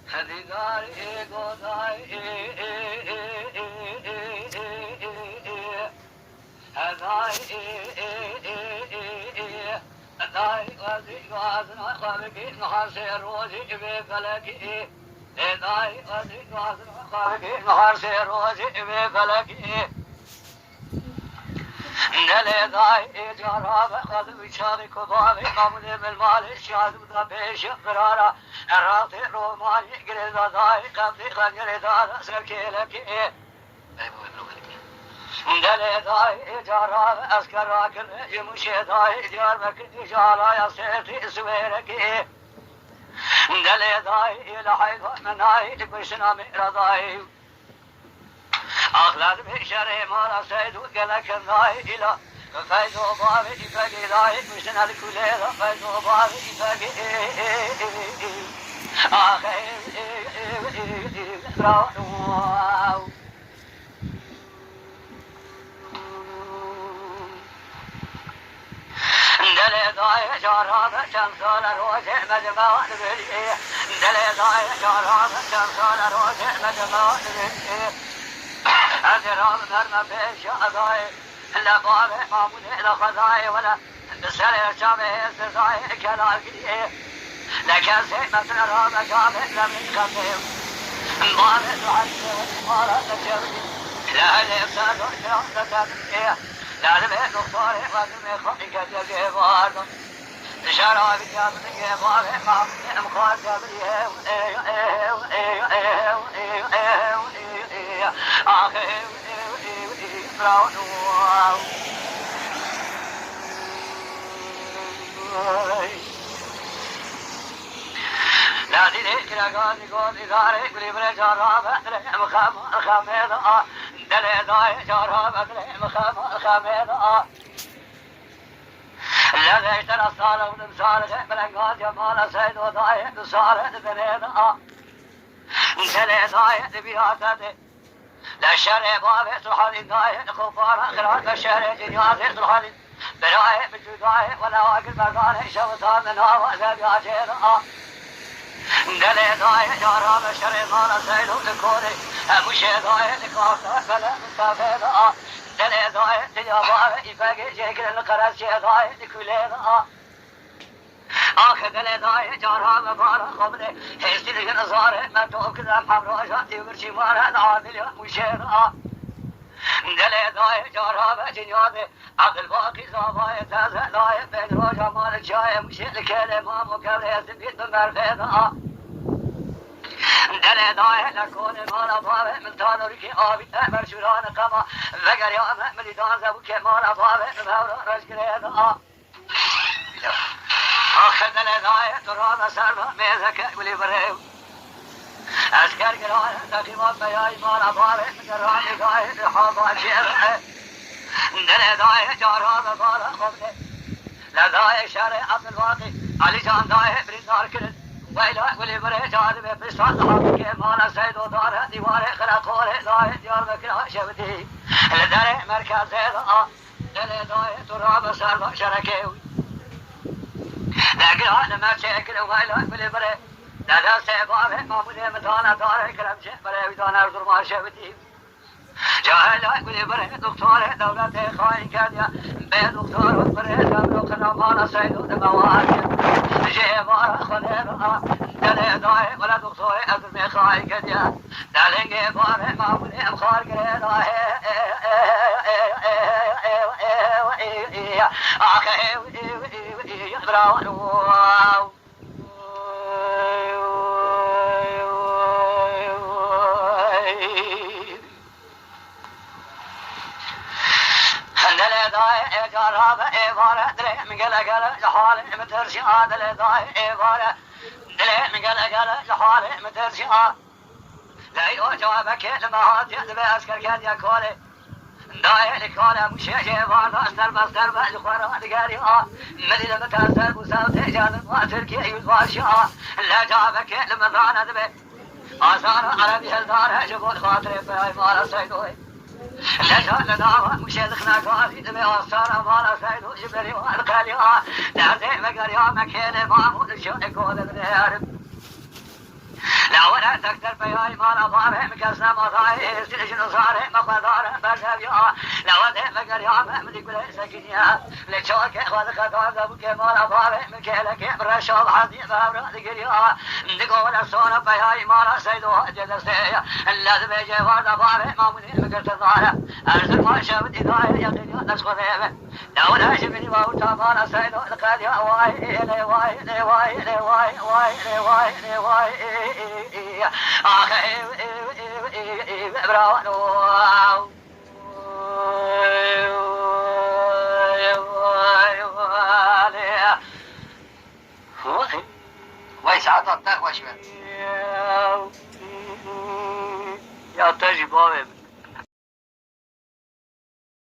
هدیداری گودایی هدایی هدایی وزی گازنا خوابگی نحاسی روزی بی فلکی هدایی وزی گازنا خوابگی نحاسی روزی بی فلکی دل دای جراب خود بیچاره کباب مامون بالمال شاد بودا پیش قرارا رات رومانی گردا دای قبضی خنجر داد سرکیلکی دل دای جراب اسکر راکن جموشه دای جار مکن جالا سرتی سویرکی دل دای لحیف منای بشنا میردای أخلد بشري مالا سيدو قلك الناي إلى فايدو بابي إفاقي داي مشن الكليل فايدو بابي إفاقي آخي راو دلي داي جارابة شمسال روجه مجمع نبلي دلي داي جارابة شمسال روجه مجمع نبلي أجرام نرمى بيش أضاي لا بابي ماموني لا خضاي ولا بسري شامي استزاي كلاكي لكن سيمة رام شامي لم يخفيم بابي تحسي ومارا تجربي لا الإفساد والكرام تتبقي لا لبي نختاري ودمي خلقة جيبارد شرابي جابني بابي ماموني مخار جابني لا تدرك لقاني قولي داري قولي بلا جرابة مخام الخميضة دلي داي جرابة مخام الخميضة الذي اشترى الصالح والمصالح بلنقاط جمال سيد وداي بصالح بنيضة دلي داي بياتي لا شرع بابي سلحاني داي خفارة خلال الشرع جنيازي سلحاني بلاي بجداي ولا واقل مرداني شوطان من هوا زبي عجيرا دلي داي جارام الشرع مالا سيدو لكوري مشي داي لكاسا بلا مستفيدا دلي داي دنيا بابي يفاقي جيكل القرس شي داي لكوليدا آخر دل دای جارها و بارا خبره هستی دیگه نزاره من تو کدام حمرا جاتی ورچی ماره عامل مشهر دل دای جارها و جنیاده عقل باقی زابای تازه لای بین روجا مال جای مشهر کلمه مکبر سبیت مرفض دل دای لکون مالا بابه من تانوری که آبی تحمل شوران قما وگر یا ملی دان زبو که مالا بابه من هورا رشگره آخر دل دای تراب سرما میزک ولی برهو اسکر گرای تقیمات بیای مالا بابه درانی دای رحابا شیره دل دای جاراب بالا خبره لدای شرع عبدالواقی علی جان دای بریندار کرد ویلا ولی بره جانبه بستان حقی که مالا سید و داره دیواره خلقوره دای دیار بکر شبتی لدر مرکز دا دل دای تراب سرما شرکه لكن أنا ما شاكل وغيلا بلي بري لا دا سيبابه ماموني متانا داره كلام شيء بري بدانا أرضر ما شبتي جاهل بلي بري دكتور دولة خاين كاديا بي دكتور بري دولة قنامانا سيدو دمواري جيبارا خليبا دلي داي ولا دكتور أرضر مي خاين كاديا دلنجي بابه ماموني مخار قريدا براو دل داي جراب إبارة دل مقل قل جحال مترشي دل داي إبارة دل مقل قل جحال مترشي لا يجوابك لما هات يحسب أسكر كاد يكولي داي لكولا مشيشي وانا استر بستر بجخورا دقاري مدينة متأثر بساوت إجازة واتركي يوزواشي لا جابك لما ظانا دبي آثار عربي هزار جبول خاطري باي مالا سيدوي لا جال دعوة مشي دخنا قاسي دبي آثار مالا سيدو جبري والقالي لا زي مقريا مكيني مامو الشوء كود من يارب لا تكتر بياي ما نظاره مكسنا مضاي سلجن صاره مقداره برزبيا لوده مقر يا محمد يقول سكنيا لشوك خذ خذ ابوك ما نظاره مكلك برشاب حدي فابرا دقريا نقول الصون بياي ما سيدو جلسي الذي بيجي ورد باره ما من مقر تظاهر ارسل ما شافت إذا يقين نسخ ذيبه لو لا شبني موتا ما سيدو لقد يا واي لي واي لي واي لي واي واي لي واي لي واي ويسعد التقوى شوي يا تجي بابي